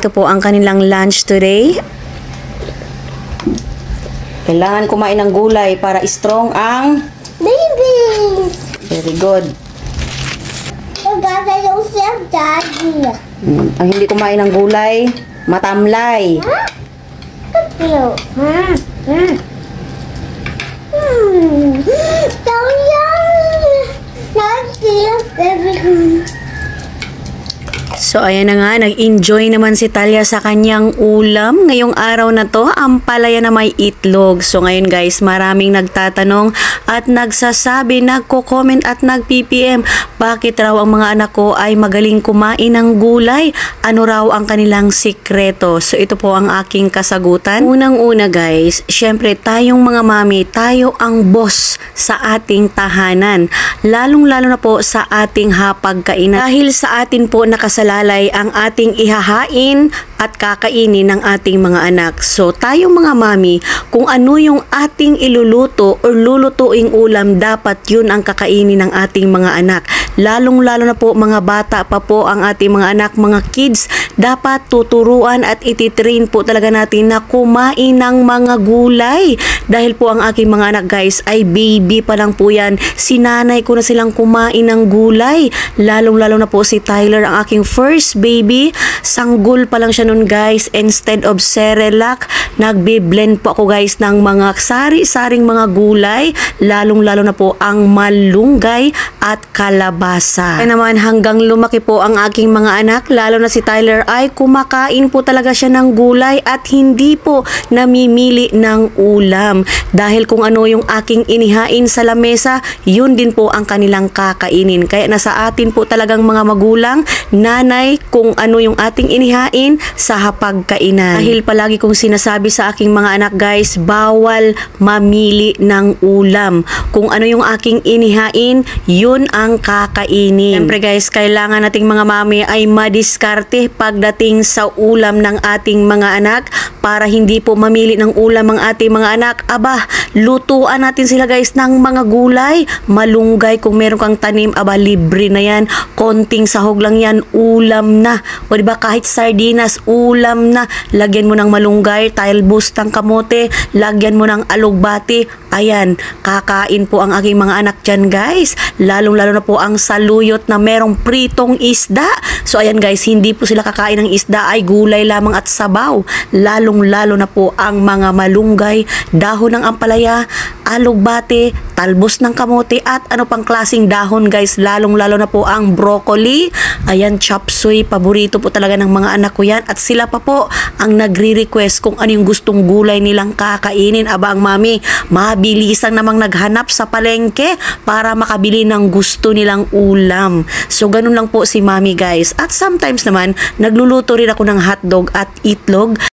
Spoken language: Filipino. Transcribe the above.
Ito po ang kanilang lunch today. Kailangan kumain ng gulay para strong ang babies. Very good. Magkasa yung self, Daddy. Ang hindi kumain ng gulay, matamlay. So yummy. Let's see everything. So, ayan na nga, nag-enjoy naman si Talia sa kanyang ulam. Ngayong araw na to, ang palaya na may itlog. So, ngayon guys, maraming nagtatanong at nagsasabi, nagko-comment at nag-PPM, bakit raw ang mga anak ko ay magaling kumain ng gulay? Ano raw ang kanilang sikreto? So, ito po ang aking kasagutan. Unang-una guys, syempre tayong mga mami, tayo ang boss sa ating tahanan. Lalong-lalo na po sa ating hapagkainan. Dahil sa atin po nakasalalay ang ating ihahain at kakainin ng ating mga anak. So, tayong mga mami, kung ano yung ating iluluto or lulutuing ulam, dapat yun ang kakainin ng ating mga anak. Lalong-lalo na po mga bata pa po ang ating mga anak, mga kids, dapat tuturuan at ititrain po talaga natin na kumain ng mga gulay. Dahil po ang aking mga anak guys ay baby pa lang po yan. Sinanay ko na silang kumain ng gulay. Lalong-lalo na po si Tyler, ang aking first baby. Sanggol pa lang siya nun guys. Instead of Cerelac, nagbe-blend po ako guys ng mga sari-saring mga gulay. Lalong-lalo na po ang malunggay at kalabasa. Kaya naman hanggang lumaki po ang aking mga anak, lalo na si Tyler, ay kumakain po talaga siya ng gulay at hindi po namimili ng ulam. Dahil kung ano yung aking inihain sa lamesa, yun din po ang kanilang kakainin. Kaya nasa atin po talagang mga magulang, nanay, kung ano yung ating inihain sa hapagkainan. Dahil palagi kong sinasabi sa aking mga anak guys, bawal mamili ng ulam. Kung ano yung aking inihain, yun ang kakainin. Siyempre guys, kailangan nating mga mami ay madiskarte pagdating sa ulam ng ating mga anak para hindi po mamili ng ulam ang ating mga anak. Aba, lutuan natin sila guys ng mga gulay, malunggay, kung meron kang tanim, aba, libre na yan. Konting sahog lang yan, ulam na. O diba, kahit sardinas, ulam na. Lagyan mo ng malunggay, talbos ng kamote, lagyan mo ng alugbati. Ayan, kakain po ang aking mga anak dyan guys. Lalong-lalo na po ang saluyot na merong pritong isda. So ayan guys, hindi po sila kakain ng isda, ay gulay lamang at sabaw. Lalong-lalo na po ang mga malunggay, dahon ng ampalaya, alugbate, talbos ng kamote at ano pang klaseng dahon guys. Lalong-lalo na po ang broccoli. Ayan, chop suey, paborito po talaga ng mga anak ko yan. At sila pa po ang nagre-request kung ano yung gustong gulay nilang kakainin. Aba, ang mami, mabilisang namang naghanap sa palengke para makabili ng gusto nilang ulam. So, ganun lang po si mami guys. At sometimes naman, nagluluto rin ako ng hotdog at itlog.